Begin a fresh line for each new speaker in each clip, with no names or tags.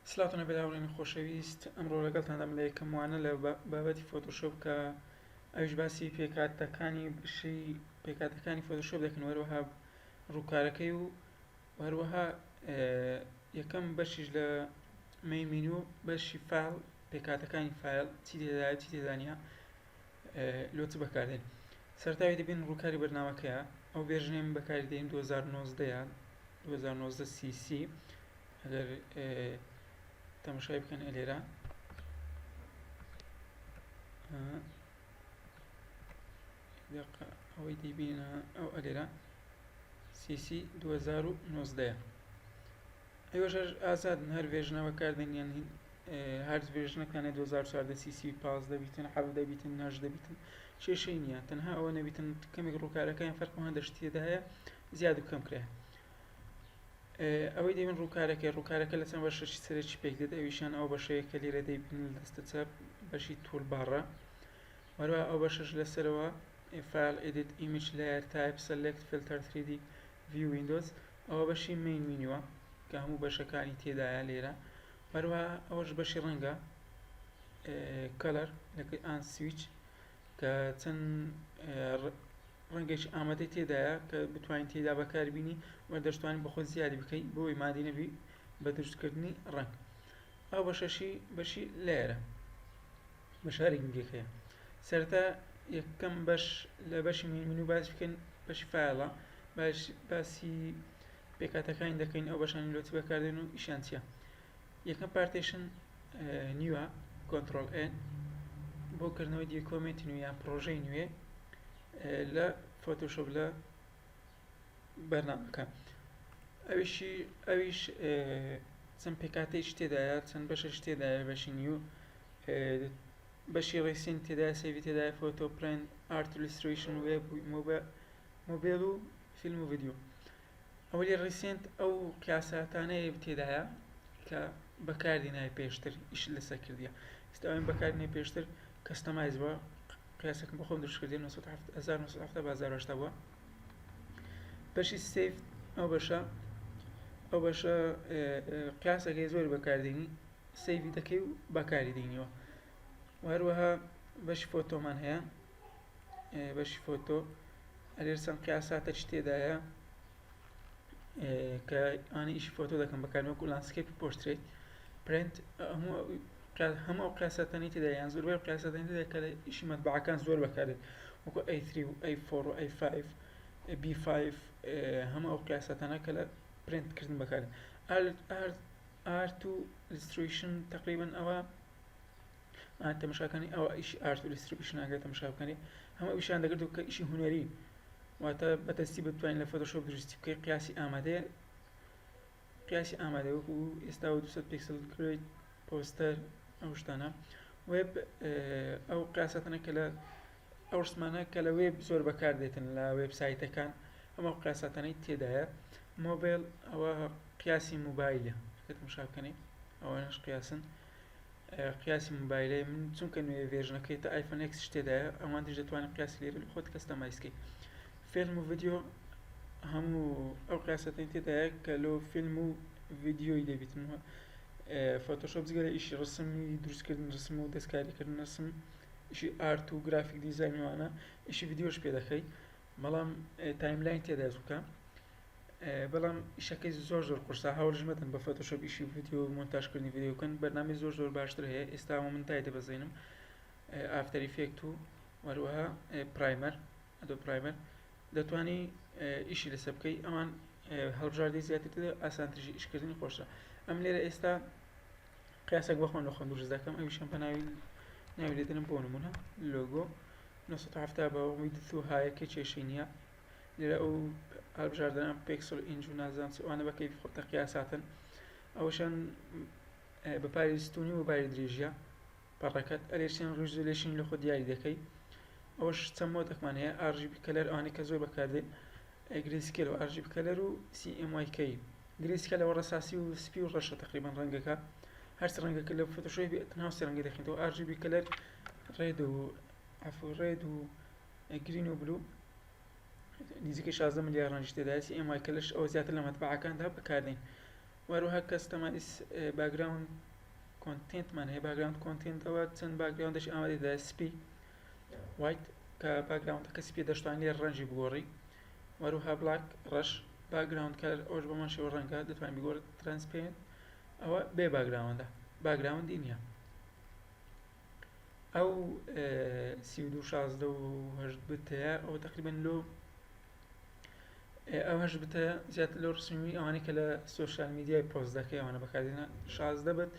سلااوتە بەلاوڕێنی خۆشەویست ئەمڕۆ لەگەڵتاندا لە یەکەم وانە لە بابەتی فۆتۆشۆپ کە ئەویش باسی پێکاتەکانی فۆتۆشۆپ دەکەن وەروەها ڕووکارەکەی و هەروەها یەکەم بەشیش لە مینیو بەشی فایل پێکاتەکانی فایل چی تێدایە چی تێدانە لۆ چ بەکاردێن سەرتاوی دەبین ڕووکاری بەرنامەکەیە ئەو ڤێرژنێم بەکاری دێن 2019 CC ئەگەر تەماشای بکەن لێرە ئەوەی دەیبینە ئەو ئەلێرە CC 2019 ئەوەش ئازادن هەر ڤێژنە بەکاردێنیان هەر ڤێژنەکانە 2014 CC 15 بیتن 17 بیتن 18 بیتن کێشەی نییە تەنها ئەوە نەبیتن کەمێک ڕووکارەکەیان فەرقەوە هەندە شتێدایە زیاد و کەم کرێ ئەوەی دەبین ڕووکارەکە لە چەند بەشەی سەرەکی پێک دێت ئەویشان ئەو بەشەیە کە لێرە دەیبین لە دەستە چاپ بەشی تولبارە وەروە ئەو بەشەش لەسەرەوە فایل ئێدیت ئیمیج لایر تایپ سەلێکت فیلتەر 3D ڤیو ویندۆز ئەوە بەشی مین مینیوە کە هەموو بەشەکانی تێدایە لێرە وەروە ئەوەش بەشی ڕەنگە کەلەر لەکەی ئان سویچ کە چەند ڕەنگێکی ئامادەی تێدایە کە بتوانین تێدا بەکاربینی وە دەشتوانین بەخۆ زیادی بکەی بۆی مادی نەبی بە دروستکردنی ڕەنگ ئەو بەشەشی بەشی لێرە بەشارێکگەکەیە سەرەتا یەکەم بەش لە بەشی مینیو باس بکەین بەشی فایڵە باسی پێکاتەکانی دەکەین ئەو بەشانی لۆچ بەکاردێن و ئیشان چییە یەکەم پارتیشن نیوە کۆنتڕۆل N بۆ کردنەوەی دیکۆمنتی نوێ یان پرۆژەی نوێ لە فۆتۆشۆپ لە بەرنامەکە ئەویش چەند پێکاتەیەکی تێدایە چەند بەشەش تێدایە بەشی نیو بەشی ڕیسین تێدایە سەیڤی تێدایە فۆتۆ پرینت ئارت ئیلوستریشن وێب مۆبیل و فیلم و ڤیدیۆ ئەوەی ڕیسێنت ئەو قیاساتانەیە تێدایە کە بەکاردێنای پێشتر ئیش لەسەر کردیە ئێستا ئەوەی بەکاردێنای پێشتر کەستەمایز بووە قیاسەکەم بەخۆم دروستکردی 1970 بووە بەشی سیف ئەو بەشە قیاسەکەی زۆر بەکاردێنی سەیڤی دەکەی و بەکاری دێنیەوە هەروەها بەشی فۆتۆمان هەیە بەشی فۆتۆ ئەلێر چەند قیاساتە چ تێدایە کە ئانی ئیشی فۆتۆ دەکەم بەکارمەوەکو لانسکیپ و پۆرترێت پرینت هەموو قیاساتانی تێدایە یان زۆربەی قیاساتانی تێدایە کە لە ئیشی مەتبەعەکان زۆر بەکارێت وەکو A3 و A4 و A5 B5 هەموو ئەو قیاساتانە کە لە پرینتکردن بەکارێت ئارت و ئیلوستریشن تقریبا ئەوە تەماشاکانی ئەوە ئیشی ئارت و ئیلوستریشن ئەگەر تەماشاکانی هەموو ئیشیان دەکردو کە ئیشی هونەری واتە بەدەستی بتوانین لە فۆتۆشۆپ دروستی بکەی قیاسی ئامادە وەکو ئێستا 200 پیکسل گرید پۆستەر ئەو شتانە وێب ئەو قیاساتانە کە لە ئەو ڕسمانە کە لە وێب زۆر بەکاردێتن لە وێبسایتەکان ئەمە قیاساتانەی تێدایە مۆبیل ئەوە قیاسی موبایلە کە تەماشا بکەنی ئەوەش قیاسی موبایلێ من چونکە نوێ ڤێژنەکەی تا آیفۆن X تێدایە ئەوان دیش دەتوانین قیاسی لێرە خۆت کەستەمایزکەی فیلم و ڤیدیۆ هەموو ئەو قیاسەتەی تێدایە کە لۆ فیلم و ڤیدیۆی دەبیتنەوە فۆتۆشۆپ جگەرە ئیشی ڕسمی دروستکردن ڕسم و دەستکاریکردن ڕسم ئیشی ئارت و گرافیک دیزاینوانە ئیشی ڤیدیۆش پێ دەکەی بەڵام تایملاین تێدا زووکە بەڵام ئیشەکەی زۆر قورسا هەوڵژمەدەن بە فۆتۆشۆپ ئیشی ڤیدیۆ مۆنتاژکردنی ڤیدیۆکەن بەرنامەی زۆر باشتر هەیە ئێستا من تای دەبەزێنم ئافتەر ئیفێکت و وەروەها ئەدۆب پرایمەر دەتوانی ئیشی لەسەر بکەی ئەوان هەڵبژاردەی زیاتر ئاسانتریژی ئیشکردنی خۆشە ئەم لێرە ئێستا قیاسێک بەخۆن لە خۆم دروست دەکەم ئەویشم بە ناوی لێدەنم بۆ نمونە لۆگۆ 1970 بە ویدت و هایەکە کێشەی نییە لێرە ئەو هەڵبژاردنە پێکسل ئینج و نازانم ئەوانە بە کەیفی خۆتە قیاساتن ئەوەشان بە پاری ستونی و باری درێژیە پەڕەکەت ئەلێرچیان ڕیزۆلیوشن لە خۆ دیاری دەکەی ئەوەش چەند مۆدەکمان هەیە RGB کەلەر ئەوانەی کە زۆر بەکاردێن گرێسکێل و RGB کەلەر و CMYK گرێسکێل لەوە ڕەساسی و سپی و ڕەشە تقریبا ڕەنگەکە هەر چ ڕەنگەکە لە فۆتۆشۆپ تەنها سێ ڕەنگە دەخینەوە RGB کەلەر ڕێد و گرین و بلو نزیکەی 16 ملیار ڕەنگی تێدایە CMYK لەش ئەوە زیاتر لە مەتبەعەکاندا بەکاردێن وەروەها کەستەمایز باگراوند کۆنتێنتمان هەیە. باگراوند کۆنتێنتەوە چەند باگراوندش ئامادەدا سپی وایت کە باگراوندەکە سپی دەشتوانێت لێ ڕەنجی بگۆڕی. وەروها بلاک ڕەش باگراوند کەلەر ئەوش بەمان شێوە ڕەنگە دەتوانین بگۆڕێت ترانسپێرنت ئەوە بێ باگراوندە باگراوندی نییە. ئەو 3216 بت هەیە ئەو تقریبان لۆ ئەو 8 بتە زیاتر لەو ڕسمی ئەوانەی کە لە سۆشیال میدیای پۆست دەکەی ئەوانە بەکاردێنە 16 بت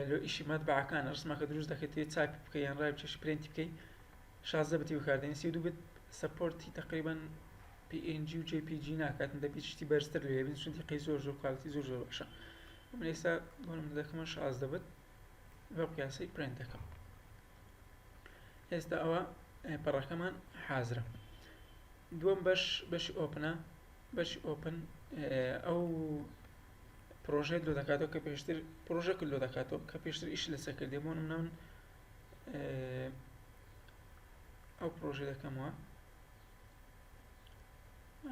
لۆ ئیشی مەتبەعەکانە ڕسمەکە دروست دەکەیت چاپی بکەی یان ڕای بچێشی پرێنتی بکەی 16 بتی بەکاردێنی 32 بت سەپۆرتی تقریبان PNG و JPG ناکاتن دەبێت شتی بەرزتر لێ بێت چون دیقەی زۆر کواڵیتی زۆر باشە. من ئێستا بۆم دەکەمە 16 بت بە قیاسەی پرێنت دەکەم. ئێستا ئەوە پەڕەکەمان حازرە. دووەم بەشی ئۆپنە. بەشی ئۆپن ئەو پرۆژەیت لۆ دەکاتەوە کە پێشتر پرۆژەکە لۆ دەکاتەوە کە پێشتر ئیش لەسەر کردێ بۆ نمونە من ئەو پرۆژە دەکەمەوە.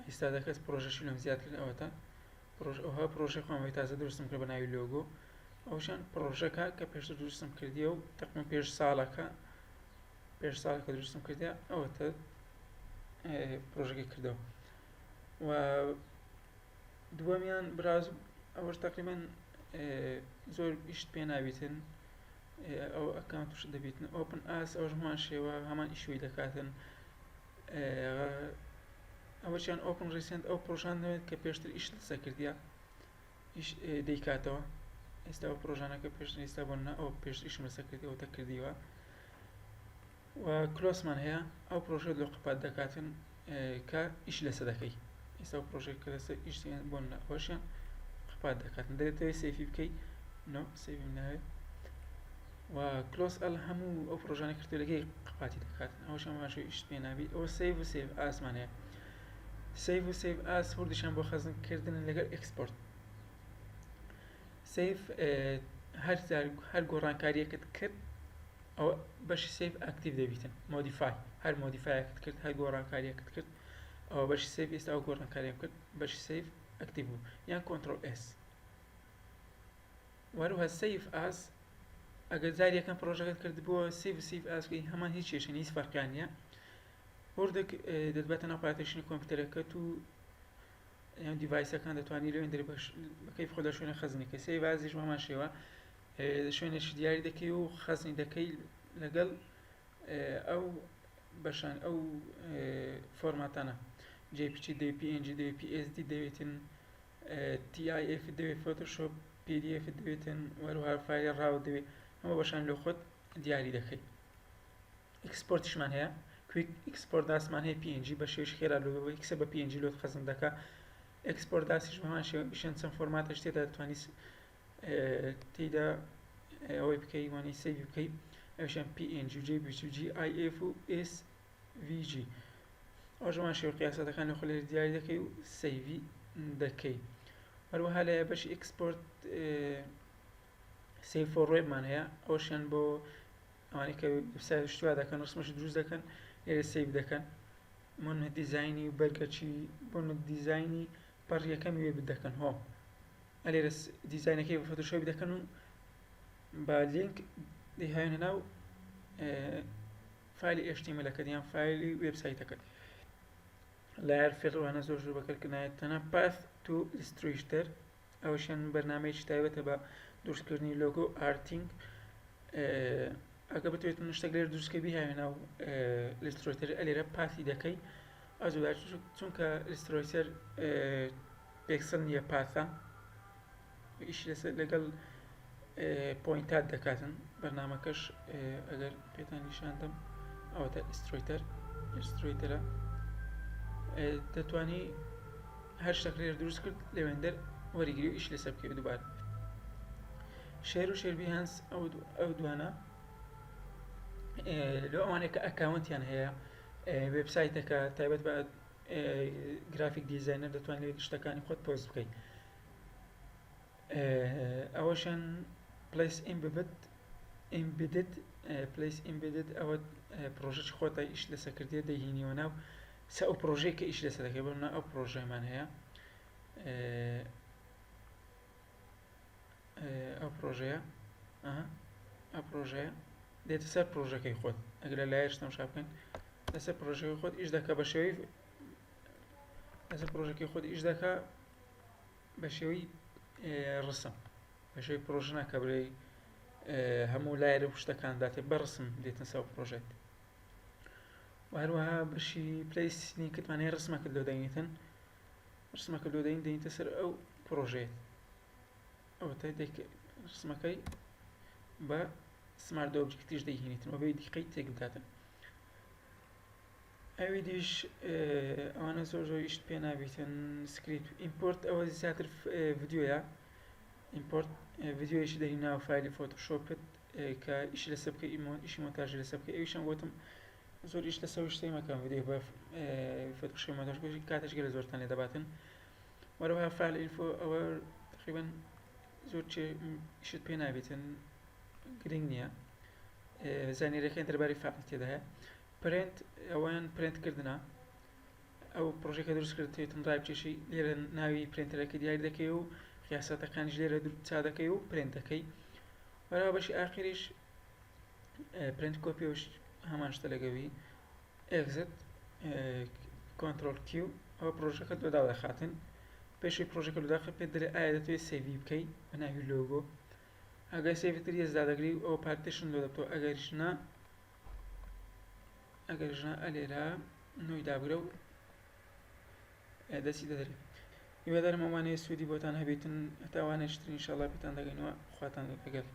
ئێستا دەکەس پرۆژەشی لەم زیاتر ئەوەتە ئەوها پرۆژەی خۆمەوەی تازە دروستم کرد بە ناوی لۆگۆ. ئەوشان پرۆژەکە کە پێشتر دروستم کردیە و تقریبان پێش ساڵەکە دروستم کردیا ئەوەتە پرۆژەکەی کردەوە. و دووەمیان براز ئەوەش تقریبان زۆر ئیشت پێ ناویتن ئەو ئەکاونتش دەبیتن ئۆپن ئاس ئەوش هەمان شێوە هەمان ئیشوی دەکاتن. ئەوەشیان ئۆپن ڕیسنت ئەو پرۆژان دەوێت کە پێشتر ئیش لەسەر کردیا ئیش دەیکاتەوە. ئێستا ئەو پرۆژانەکە پێشتر ئێستا بۆنە ئەو پێشتر ئیشم لەسەر کردی ئەوتە کردیوە. و کلۆسمان هەیە ئەو پرۆژە لۆ قپات دەکاتن کە ئیش لەسەر دەکەی. ئێستا ئەو پرۆژەی کە لەسەر ئیشیان بۆنە ئەوەشیان قپات دەکاتن دەبێتەوەی سەیفی بکەی سەیفی ناوێت. و کلۆس ئەل هەموو ئەو پرۆژانە کردێلەکەی قپاتی دەکاتن ئەوشان باشەوەی ئیشت پێ نابی. ئەوە سەیڤ و سەیڤ ئاسمان هەیە. سەیڤ و سەیڤ ئاس هەردووشیان بۆ خەزمکردن لەگەڵ ئێکسپۆرت. سەیڤ هەر گۆڕانکاریەکەت کرد ئەوە بەشی سەیڤ ئاکتیڤ دەبیتن مۆدیفای هەر مۆدیفایەکەت کرد هەر گۆڕانکاریەکەت کرد ئەوە بەشی سەیڤ ئێستا ئەو گۆڕانکاریەکەت کرد بەشی سەیڤ ئاکتیڤ بوو یان کۆنتڕۆل ئێس. وەروها سەیڤ ئاس ئەگەر جاری یەکەم پرۆژەکەت کرد بۆ سەیڤ و سەیڤ ئاسکەی هەمان هیچ کێشەی هیچ فەرقیان نییە. هەردێک دەتبێتە ناو پارتیشنی کۆمپیوتەرەکەت و یان دیڤایسەکان دەتوانانی لەوێن بەکەیف خۆ لە شوێنە خەزنەکەی. سەیڤ ئازیش هەمان شێوە شوێنێکی دیاری دەکەی و خەزنی دەکەی لەگەڵ ئەو بەشان ئەو فۆرماتانە JPG دەوێت PNG دەوێت PSD دەوێتن TIF دەوێت فۆتۆشۆپ PDF دەوێتن وەروها فایلی ڕاو دەوێت هەموو بەشان لە خۆت دیاری دەکەی. ئێکسپۆرتیشمان هەیە کویک ئێکسپۆرت داسمان هەیە PNG بە شێوەیەک خێرا لۆ کەسە بە PNG لۆت خەزم دەکا. ئێکسپۆرت داسیش بەمان شێوەیەک چەند فۆرماتەش تێدا دەتوانیت تێیدا ئەوەی بکەی وانی سەیڤی بکەی ئەوشیان PNG و JPG و GIF و SVG ئەوش هەمان شێوە قیاسەتەکان لە خۆ لێرە دیاری دەکەی و سەیڤی دەکەی. هەروەها لە بەشی ئێکسپۆرت سەیڤ فۆر وێبمان هەیە ئەوشیان بۆ ئەوانەی کە وێبسایت شتوا دەکەن ڕسمەش دروست دەکەن لێرە سەیڤ دەکەن بۆنە دیزاینی و بەرگەچی بۆنە دیزاینی پەڕیەکەمی وێب دەکەن هۆ لێرە دیزاینەکەی بە فۆتۆشۆپ دەکەن و با لینک دەیهێنە ناو فایلی HTML-ەکەت یان فایلی وێبسایتەکەت. لایەر فێڵوانە زۆر بەکارکردنایەتەنە پاث تو ئیلسترێتەر ئەوەشیان بەرنامەیەکی تایبەتە بە دروستکردنی لۆگۆ ئارتینگ. ئەگە بتوێت شتێک لێرە دروستکە بیهێنە ناو ئیلسترێتەر لێرە پاثی دەکەی ئەزوودار چونکە ئیلسترێتەر پێکسل نییە پاثە ئیشی لەسەر لەگەڵ پۆینتات دەکاتن. بەرنامەکەش ئەگەر پێتان نیشاندەم ئەوەتە ئیلسترێتەرە دەتوانی هەر شتێک لێرە دروست کرد لەوێندەر وەریگری و ئیش لەسەر بکەی دووبار. شێر و شێربیهانس ئەو دوانە لەو ئەوانەیە کە ئەکاونتیان هەیە وێبسایتەکە تایبەت بە گرافیک دیزاینەر دەتوانێت شتەکانی خۆت پۆست بکەیت. ئەوەشان پلیس ئیمبیدد پلیس ئیمبیدد ئەوە پرۆژەی خۆتە ئیش لەسەر کردێ دەیهێنیوە ناو ئەو پرۆژەیە کە ئیش لەسەر دەکەی بەڵام ئەو پرۆژەمان هەیە ئەو پرۆژەیە ئەو پرۆژەیە دێتە سەر پرۆژەکەی خۆت ئەگەر لە لایەش تەماشا بکەین لەسەر پرۆژەکەی خۆت ئیش دەکە بە شێوەی لەسەر پرۆژەکەی خۆت ئیش دەکە بە شێوەی ڕسم بە شێوەی پرۆژە ناکە برێی هەموو لایەرە شتەکان داتێ بە ڕسم دێتن سەر پرۆژێت و هەروەها بەشی پلەیسنی کتمانەیە ڕسمەکەت لۆ دەینیتن ڕسمەکە لۆ دەینیتە سەر ئەو پرۆژێت ئەوەتە ڕسمەکەی بە سمارت ئۆبجێکتیش دەیهێنیتن و بەوەی دیقەی تێک بداتن ئەوی دیش ئەوانە زۆر زۆر ئیشت پێ نابێتن سکریپت ئیمپۆرت ئەوە زیاتر ڤیدیۆیە ئیمپۆرت ڤیدیۆیەکی دەری ناو فایلی فۆتۆشۆپت کە ئیشی لەسەر بکەی ئیشی مۆنتاژی لەسەر بکەی ئەویشم گوتم زۆر ئیش لەسەر شتەی مەکەم ڤیدیۆ بە فۆتۆشۆپ مۆنتاژ کاتێک گەلە زۆرتان لێ دەباتن وەرەوە فایل ئینفۆ ئەوە تقریبا زۆر ئیشت پێ نابێتن گرنگ نییە زانیاریەکان دەربارەی فایل تێدا هەیە پرنت ئەوان پرنتکردنە ئەو پرۆژێکە دروست کردێتن ڕایبچێشی لێرە ناوی پرنتەرەکە دیاری دەکەی و قیاسەتەکانیش لێرە چا دەکەی و پرنت دەکەی وەرەوە بەشی ئاخریش پرنت کۆپیەوەش هەمان شتە لەگەوی ئێگزت کۆنتڕۆل کیو ئەوە پرۆژەکەت لۆدا دەخاتن پێشی پرۆژەکە لۆداخە پێت دەرێ ئایا دەتوێت سێڤی بکەی بە ناوی لۆگۆ ئەگەر سێڤتر هێزدا دەگری ئەوە پارتیشن لۆ دەبتەوە ئەگەریش نا ئەلێرە نوۆی دابرە و دەستی دەدەرێت هیوادارم ئەوانەیە سوودی بۆتان هەبێتن هەتاوانێشتر ئینشاڵڵا پێتان دەگەینەوە خواتان لەگەڵ